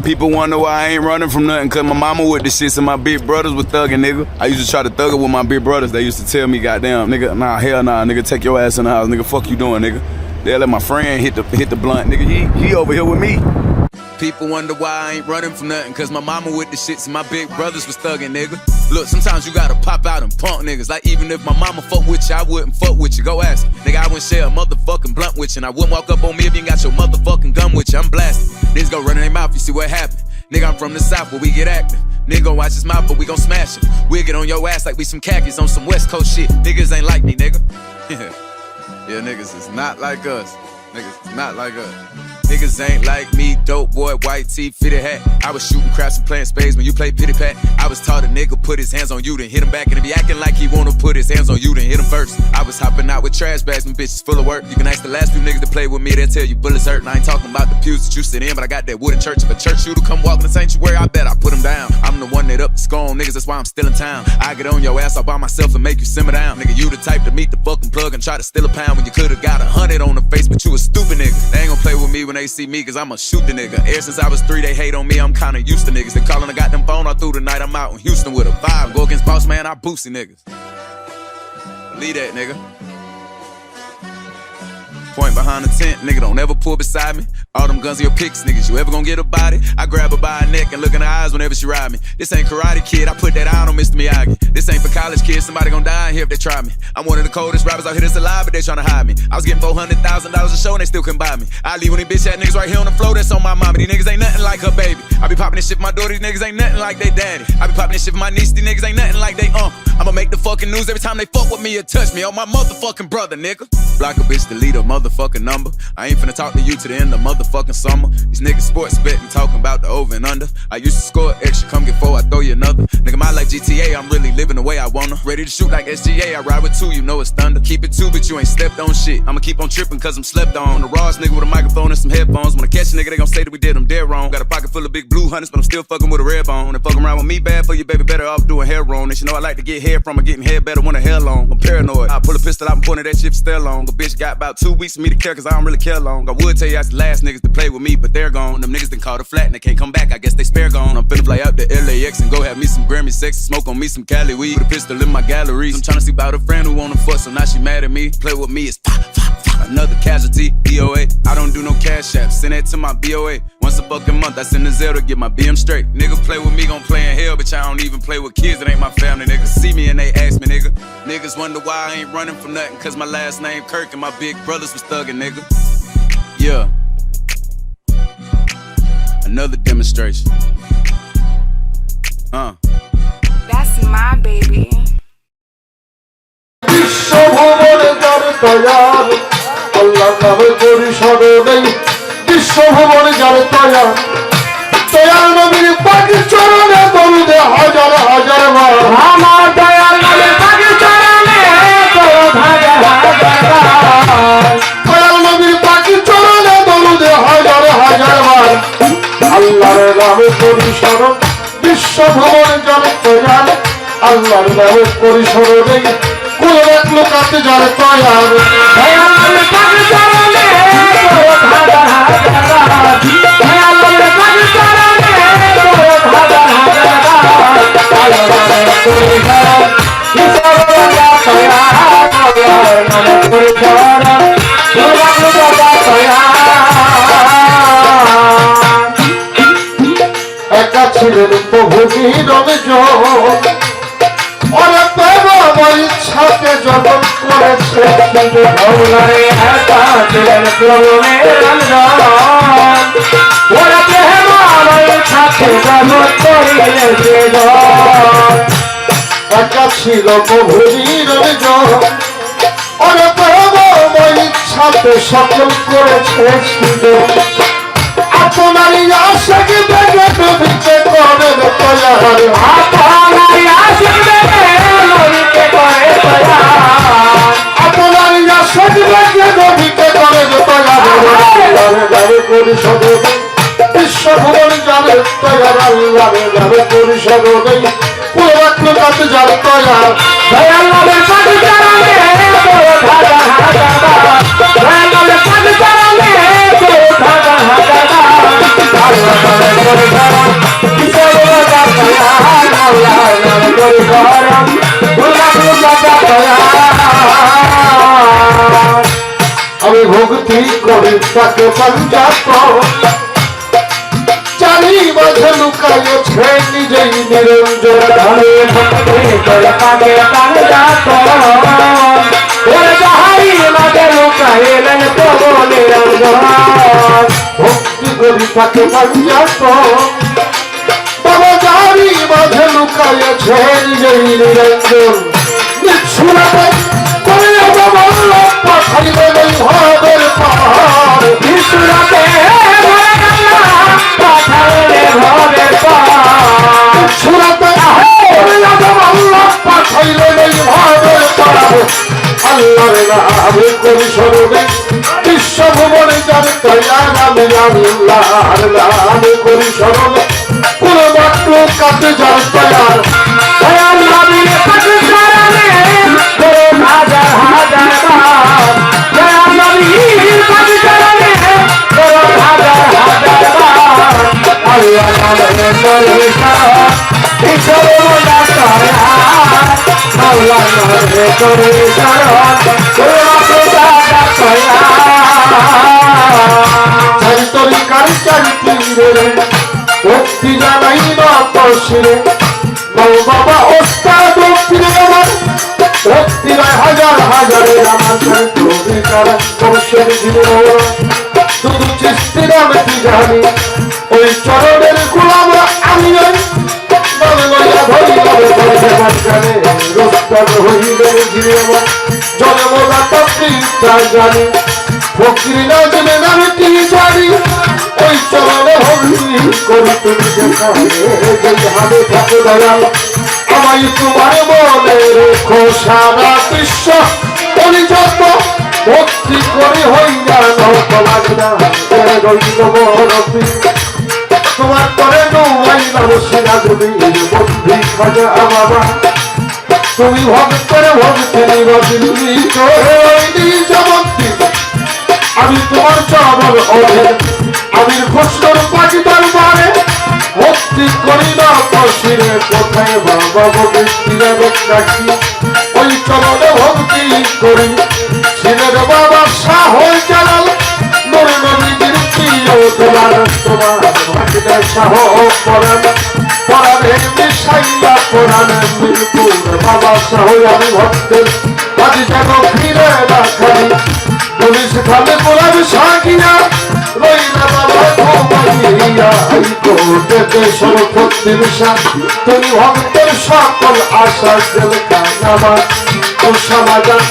People wonder why I ain't running from nothing, cause my mama with the shits and my big brothers was thugging, nigga. I used to try to thug it with my big brothers. They used to tell me, goddamn, nigga, nah, hell nah, nigga, take your ass in the house, nigga, fuck you doing, nigga. They let my friend hit the blunt, nigga, he over here with me. People wonder why I ain't running from nothing, cause my mama with the shits and my big brothers was thugging, nigga. Look, sometimes you gotta pop out and punk niggas. Like even if my mama fuck with you, I wouldn't fuck with you. Go ask her. Nigga, I wouldn't share a motherfucking blunt with you. And I wouldn't walk up on me if you ain't got your motherfucking gun with you. I'm blasted. Niggas go running their mouth, you see what happened. Nigga, I'm from the south where we get active. Nigga gon' watch his mouth, but we gon' smash him. We'll get on your ass like we some khakis on some West Coast shit. Niggas ain't like me, nigga. Yeah, niggas is not like us. Niggas is not like us. Niggas ain't like me, dope boy, white tee, fitted hat. I was shooting craps and playing spades when you play pity pat. I was taught a nigga put his hands on you, then hit him back. And if he acting like he wanna put his hands on you, then hit him first. I was hopping out with trash bags and bitches full of work. You can ask the last few niggas to play with me, they'll tell you bullets hurt. And I ain't talking about the pews that you sit in, but I got that wooden church. If a church shooter come walking the sanctuary, I bet I put him down. I'm the one that up the score on niggas, that's why I'm still in town. I get on your ass all by myself and make you simmer down. Nigga, you the type to meet the fucking plug and try to steal a pound when you could've got 100 on the face, but you a stupid nigga. They ain't gon' play with me when they see me, cause I'm a shoot the nigga. Ever since I was 3, they hate on me, I'm kinda used to niggas. They callin', I got them phone all through the night, I'm out in Houston with a vibe. Go against boss man, I boosty niggas. Believe that, nigga. Point behind the tent, nigga, don't ever pull beside me. All them guns are your picks, niggas, you ever gon' get a body? I grab her by her neck and look in her eyes whenever she ride me. This ain't Karate Kid, I put that eye on Mr. Miyagi. This ain't for college kids, somebody gon' die in here if they try me. I'm one of the coldest rappers out here that's alive, but they tryna hide me. I was getting $400,000 a show and they still couldn't buy me. I leave when these bitch ass niggas right here on the floor, that's on my mama. These niggas ain't nothing like her baby. I be popping this shit for my daughter, these niggas ain't nothing like they daddy. I be popping this shit for my niece, these niggas ain't nothing like they uncle. I'ma make the fucking news every time they fuck with me or touch me. On my motherfucking brother, nigga. Block a bitch, delete a motherfucking number. I ain't finna talk to you to the end of motherfucking summer. These niggas sports betting, talking about the over and under. I used to score extra, come get 4, I throw you another. Nigga, my life GTA, I'm really living the way I wanna. Ready to shoot like SGA, I ride with 2, you know it's thunder. Keep it 2, but you ain't stepped on shit. I'ma keep on tripping cause I'm slept on. The rawest nigga with a microphone and some headphones. When I catch a nigga, they gon' say that we did them dead wrong. Got a pocket full of big blue hunters, but I'm still fucking with a red bone. And fucking around with me bad for you, baby, better off doing hair wrong. And you know I like to get hair from her, getting hair better when her hair long. I'm paranoid, I pull a pistol out and point at that shit still long. A bitch got about 2 weeks for me to care cause I don't really care long. I would tell you that's the last niggas to play with me, but they're gone. Them niggas done called a flat and they can't come back, I guess they spare gone. I'm finna fly out to LAX and go have me some Grammy sex, smoke on me some Cali weed, put a pistol in my galleries. I'm tryna see about a friend who wanna fuck, so now she mad at me. Play with me is pop, pop, pop. Another casualty, BOA. I don't do no cash apps, send that to my BOA. Once a fucking month, I send a Zelle to get my BM straight. Nigga play with me, gon' play in hell, bitch, I don't even play with kids, it ain't my family. Niggas see me and they ask me, nigga. Niggas wonder why I ain't running from nothing, cause my last name Kirk and my big brothers was thuggin', nigga. Yeah. Another demonstration. That's my baby. বিশ্বভুবনে যার তৈয়ার আল্লাহ নামে করি স্মরণে বিশ্বভুবনে যার তৈয়ার তৈয়ার নবীর পাখির চরণে দরুদে হাজার হাজার বার আমার দয়াল নবীর পাখির চরণে দরুদ হাজার হাজার বার দয়াল নবীর পাখির চরণে দরুদে হাজার হাজার বার আল্লাহর নামে করি স্মরণ বিশ্বভুবনে যার তৈয়ার আল্লাহর নামে করি স্মরণে কোন এক লোকাতে যার তৈয়ার দয়াল নবীর পাখির চরণে দরুদ হাজার হাজার বার দয়াল নবীর পাখির চরণে দরুদ হাজার হাজার বার আল্লাহর নামে করি স্মরণ বিশ্বভুবনে যার তৈয়ার আল্লাহর নামে করি স্মরণ কোন এক লোকাতে যার তৈয়ার একা ছিলেন প্রভু নিরঞ্জন ওরে বাবা ইচ্ছাকে জগৎ করেছে ভোলারে একা ছিলেন প্রভু নিরঞ্জন ওরে বাবা ইচ্ছাকে জগৎ করেছে একা ছিল প্রভু নিরঞ্জন ওরে বাবা ইচ্ছাকে সকল করেছে আপনারই আশাকে দেখে নবীকে করে তৈয়ার আপনারই আশাকে দেখে নবীকে করে তৈয়ার আপনারই আশাকে দেখে নবীকে করে তৈয়ার যাবে পরিষদ বিশ্বভুবন যাবে তৈয়ার আল্লাহর যাবে পরিষদ নেই পুরো রাখলো কাছে যাবে তৈয়ার দয়াল নবীর পাখি চরণে দরুদ হাজার হাজার বার দয়াল নবীর পাখি চরণে দরুদ হাজার হাজার বার করে শরণ কিসের রাজা দয়াল আল্লাহর নাম করে শরণ গোলাপ রাজা দয়াল আমি ভক্তি করি তাকে পঞ্জাব চারি মাঝে লুকাইছে নিজেই নিরঞ্জন আমি ভক্তি করে তাকে পঞ্জাব ওরে যাহাই মাঝে লুকাইলেন প্রভু নিরঞ্জন ভক্তি করি তাকে পঞ্জাব বাবা চারি মাঝে লুকাইছে নিজেই নিরঞ্জন নিঃসুরাতে করে আমার পাঠাইলে নেই ভাবের পাহাড় বিশ্বরাতে পাঠাইলে ভবের পাহাড় সুরাতে করে আমার পাঠাইলে নেই ভাবের পাহাড় আল্লাহর নামে করি স্মরণে বিশ্বভুবনে যাবে তৈয়ার আমি আল্লাহর নামে করি স্মরণে কোনো মাত্র কাছে যার তৈয়ার দয়াল নবীর কাছে শরণে করুন হাজার হাজার বার দয়াল নবীর কাছে শরণে করুন হাজার হাজার বার আল্লাহ নামে করে শরণ ঈশ্বর মোলা তয়ার আল্লাহ নামে করে শরণ করুন হাজার তয়ার চারিতরিকার চারিতীরে ভক্তি জানাই না পশিরে বাবা ওস্তাদ ভক্তিরে আমার ভক্তিরায় হাজার হাজারে আমার কবিতার বংশের জীবন শুধু চিস্তির আমি কি জানি ওই চরণের গোলাম আমি দল লইয়া ধরি মাঝখানে রোস্তাদ হইলে জীবন জন্মদাতা পিতা জানি ফকির না জেনে নামে কি জানি ওই চরণে ভক্তি করি তুমি যেখানে যেই হাবে থাকো দয়াল আমায় তোমার মনে রেখো সারা বিশ্ব করি যত ভক্তি করি হই না নত লাগনা রইল বরফি তোমার করে নৌমাই নাম সিরাজুদ্দিন বন্ধি খাজা বাবা তুমি ভক্তের ভক্তি নিরবিলি করে নিজ ভক্তি আমি তোমার চরণ অধীন আমি খুশর পাখি দরবারে ভক্তি করি না পশিরে কোথায় বাবা ভক্তিরে রাখি ওই চরণে ভক্তি করি ছিলেন বাবা শাহ জালাল নূর নবীর প্রিয় তোমার ভাগ্নে শাহ পরাণ পরাণে মিশাইয়া পরাণ মিরপুর বাবা শাহ আমি ভক্তের আজ যেন ফিরে না খালি পুলিশ খালে পোলার সাকিয়া রইলা বাবা ঘুমাইয়া এই কোটেতে সরস্বতী বিষা তুমি ভক্তের সকল আশা জেল কানামা ও সমাজান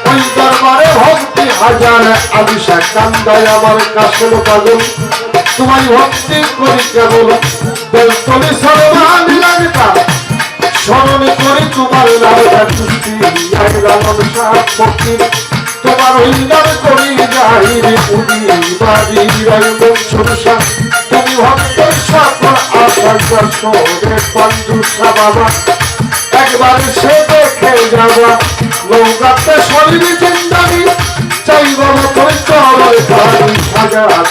ওই দরবারে ভক্তি হাজার আবিষা কান্দায় আমার কাশল পাগল তোমায় ভক্তি করি কেবল বেলতলি সর্বান লাগতা স্মরণে করি তোমার নামটা সৃষ্টি আইলাম ফকির তোমার ওই নাম করি যাইরে পুরি বাড়ি রইব সরসা তুমি ভক্তের সকল আশা দর্শনের পঞ্জুষা বাবা একবার সে দেখে যাবা নৌকাতে শরীর চিন্তানি চাই বাবা তোর চল সাজা